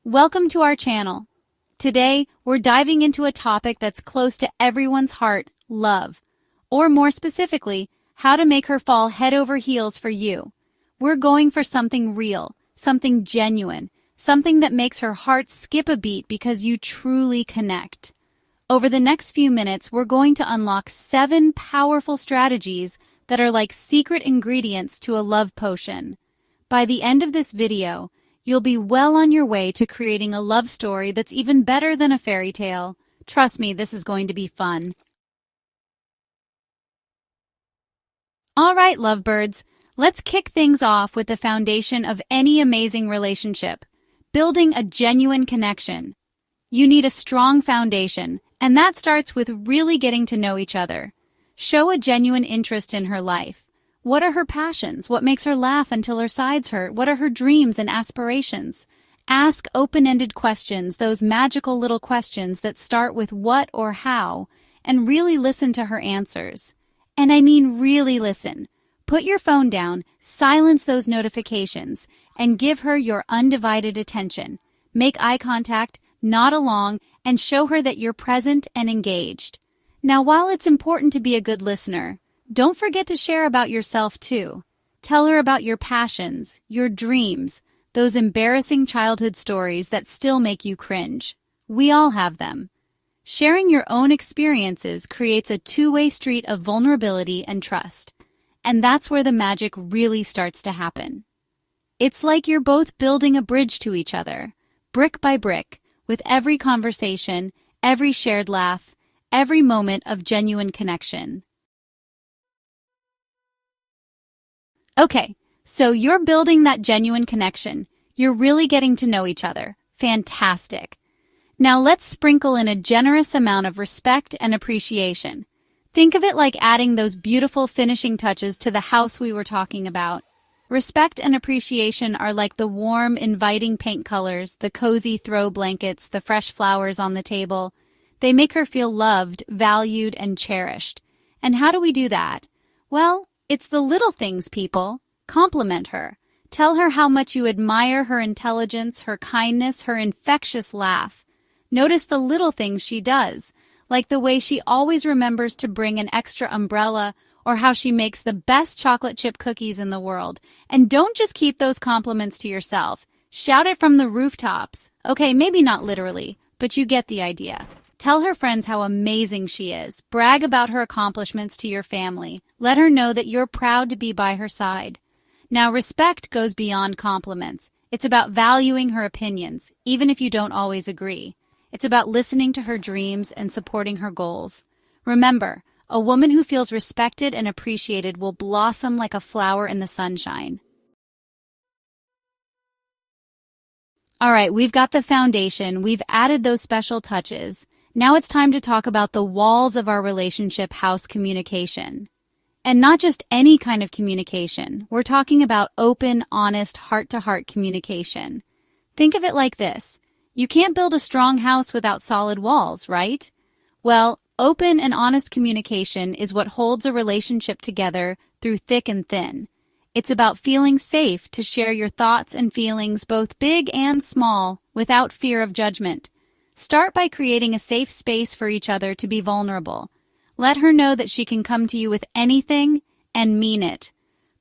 Welcome to our channel. Today, we're diving into a topic that's close to everyone's heart, love. Or more specifically, how to make her fall head over heels for you. We're going for something real, something genuine, something that makes her heart skip a beat because you truly connect. Over the next few minutes, we're going to unlock 7 powerful strategies that are like secret ingredients to a love potion. By the end of this video, you'll be well on your way to creating a love story that's even better than a fairy tale. Trust me, this is going to be fun. All right, lovebirds, let's kick things off with the foundation of any amazing relationship, building a genuine connection. You need a strong foundation, and that starts with really getting to know each other. Show a genuine interest in her life. What are her passions? What makes her laugh until her sides hurt? What are her dreams and aspirations? Ask open-ended questions, those magical little questions that start with what or how, and really listen to her answers. And I mean really listen. Put your phone down, silence those notifications, and give her your undivided attention. Make eye contact, nod along, and show her that you're present and engaged. Now, while it's important to be a good listener, don't forget to share about yourself too. Tell her about your passions, your dreams, those embarrassing childhood stories that still make you cringe. We all have them. Sharing your own experiences creates a two-way street of vulnerability and trust. And that's where the magic really starts to happen. It's like you're both building a bridge to each other, brick by brick, with every conversation, every shared laugh, every moment of genuine connection. Okay, so you're building that genuine connection. You're really getting to know each other. Fantastic. Now let's sprinkle in a generous amount of respect and appreciation. Think of it like adding those beautiful finishing touches to the house we were talking about. Respect and appreciation are like the warm, inviting paint colors, the cozy throw blankets, the fresh flowers on the table. They make her feel loved, valued, and cherished. And how do we do that? Well, it's the little things, people. Compliment her. Tell her how much you admire her intelligence, her kindness, her infectious laugh. Notice the little things she does, like the way she always remembers to bring an extra umbrella or how she makes the best chocolate chip cookies in the world. And don't just keep those compliments to yourself. Shout it from the rooftops. Okay, maybe not literally, but you get the idea. Tell her friends how amazing she is. Brag about her accomplishments to your family. Let her know that you're proud to be by her side. Now, respect goes beyond compliments. It's about valuing her opinions, even if you don't always agree. It's about listening to her dreams and supporting her goals. Remember, a woman who feels respected and appreciated will blossom like a flower in the sunshine. All right, we've got the foundation. We've added those special touches. Now it's time to talk about the walls of our relationship house communication. And not just any kind of communication. We're talking about open, honest, heart-to-heart communication. Think of it like this. You can't build a strong house without solid walls, right? Well, open and honest communication is what holds a relationship together through thick and thin. It's about feeling safe to share your thoughts and feelings, both big and small, without fear of judgment. Start by creating a safe space for each other to be vulnerable. Let her know that she can come to you with anything and mean it.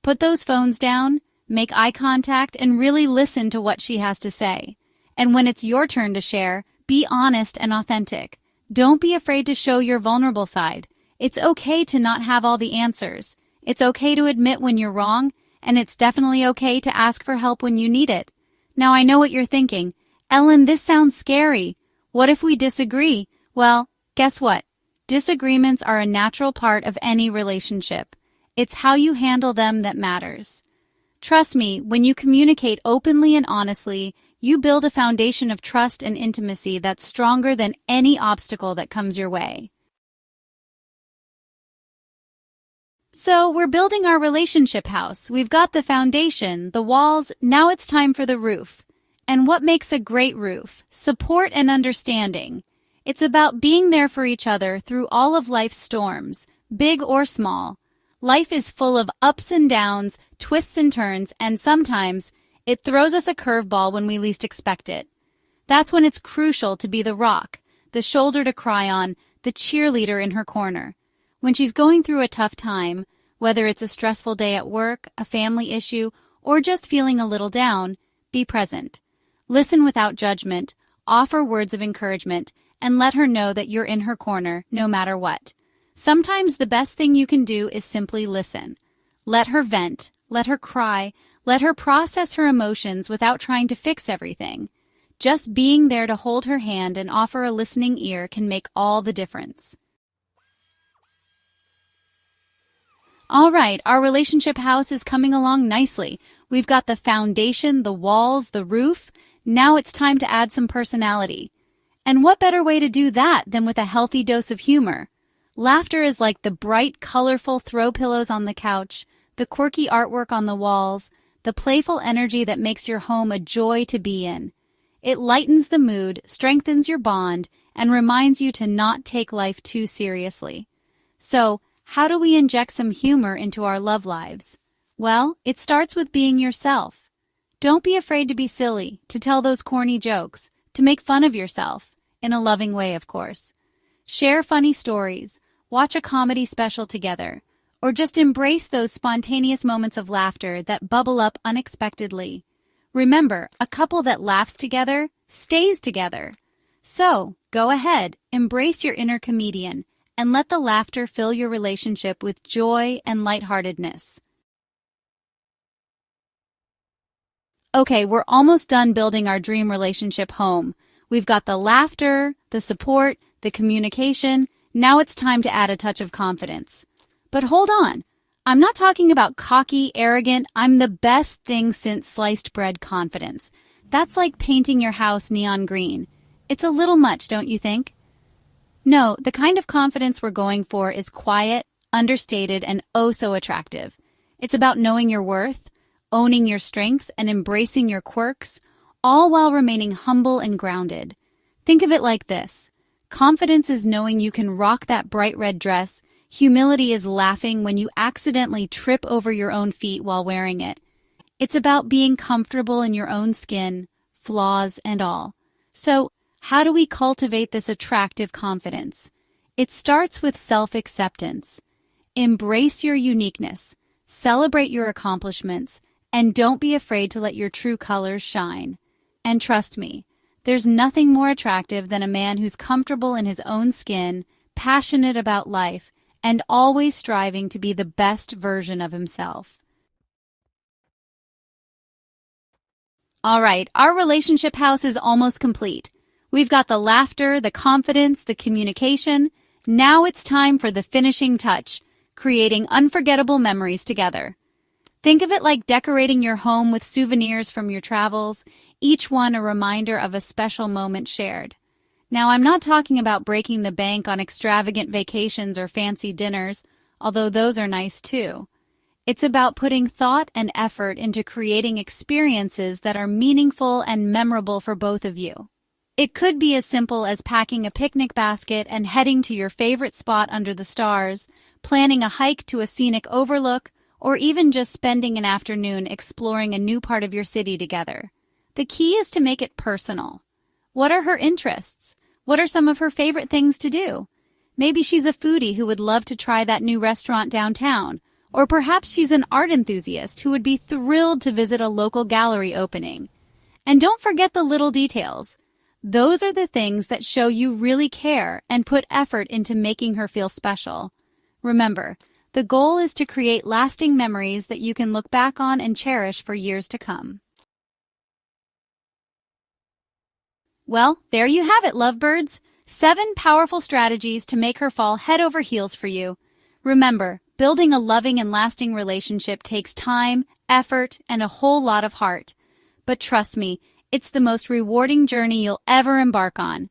Put those phones down, make eye contact, and really listen to what she has to say. And when it's your turn to share, be honest and authentic. Don't be afraid to show your vulnerable side. It's okay to not have all the answers. It's okay to admit when you're wrong, and it's definitely okay to ask for help when you need it. Now I know what you're thinking. Ellen, this sounds scary. What if we disagree? Well, guess what? Disagreements are a natural part of any relationship. It's how you handle them that matters. Trust me, when you communicate openly and honestly, you build a foundation of trust and intimacy that's stronger than any obstacle that comes your way. So we're building our relationship house. We've got the foundation, the walls, now it's time for the roof. And what makes a great roof? Support and understanding. It's about being there for each other through all of life's storms, big or small. Life is full of ups and downs, twists and turns, and sometimes it throws us a curveball when we least expect it. That's when it's crucial to be the rock, the shoulder to cry on, the cheerleader in her corner. When she's going through a tough time, whether it's a stressful day at work, a family issue, or just feeling a little down, be present. Listen without judgment, offer words of encouragement, and let her know that you're in her corner no matter what. Sometimes the best thing you can do is simply listen. Let her vent, let her cry, let her process her emotions without trying to fix everything. Just being there to hold her hand and offer a listening ear can make all the difference. All right, our relationship house is coming along nicely. We've got the foundation, the walls, the roof. Now it's time to add some personality. And what better way to do that than with a healthy dose of humor? Laughter is like the bright, colorful throw pillows on the couch, the quirky artwork on the walls, the playful energy that makes your home a joy to be in. It lightens the mood, strengthens your bond, and reminds you to not take life too seriously. So, how do we inject some humor into our love lives? Well, it starts with being yourself. Don't be afraid to be silly, to tell those corny jokes, to make fun of yourself, in a loving way, of course. Share funny stories, watch a comedy special together, or just embrace those spontaneous moments of laughter that bubble up unexpectedly. Remember, a couple that laughs together stays together. So, go ahead, embrace your inner comedian, and let the laughter fill your relationship with joy and lightheartedness. Okay, we're almost done building our dream relationship home. We've got the laughter, the support, the communication. Now it's time to add a touch of confidence. But hold on. I'm not talking about cocky, arrogant, I'm the best thing since sliced bread confidence. That's like painting your house neon green. It's a little much, don't you think? No, the kind of confidence we're going for is quiet, understated, and oh so attractive. It's about knowing your worth, owning your strengths, and embracing your quirks, all while remaining humble and grounded. Think of it like this. Confidence is knowing you can rock that bright red dress. Humility is laughing when you accidentally trip over your own feet while wearing it. It's about being comfortable in your own skin, flaws and all. So, how do we cultivate this attractive confidence? It starts with self-acceptance. Embrace your uniqueness, celebrate your accomplishments, and don't be afraid to let your true colors shine. And trust me, there's nothing more attractive than a man who's comfortable in his own skin, passionate about life, and always striving to be the best version of himself. All right, our relationship house is almost complete. We've got the laughter, the confidence, the communication. Now it's time for the finishing touch, creating unforgettable memories together. Think of it like decorating your home with souvenirs from your travels, each one a reminder of a special moment shared. Now, I'm not talking about breaking the bank on extravagant vacations or fancy dinners, although those are nice too. It's about putting thought and effort into creating experiences that are meaningful and memorable for both of you. It could be as simple as packing a picnic basket and heading to your favorite spot under the stars, planning a hike to a scenic overlook, or even just spending an afternoon exploring a new part of your city together. The key is to make it personal. What are her interests? What are some of her favorite things to do? Maybe she's a foodie who would love to try that new restaurant downtown, or perhaps she's an art enthusiast who would be thrilled to visit a local gallery opening. And don't forget the little details. Those are the things that show you really care and put effort into making her feel special. Remember, the goal is to create lasting memories that you can look back on and cherish for years to come. Well, there you have it, lovebirds. 7 powerful strategies to make her fall head over heels for you. Remember, building a loving and lasting relationship takes time, effort, and a whole lot of heart. But trust me, it's the most rewarding journey you'll ever embark on.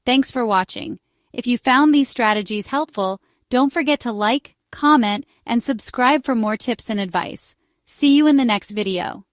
Thanks for watching. If you found these strategies helpful, don't forget to like, comment, and subscribe for more tips and advice. See you in the next video.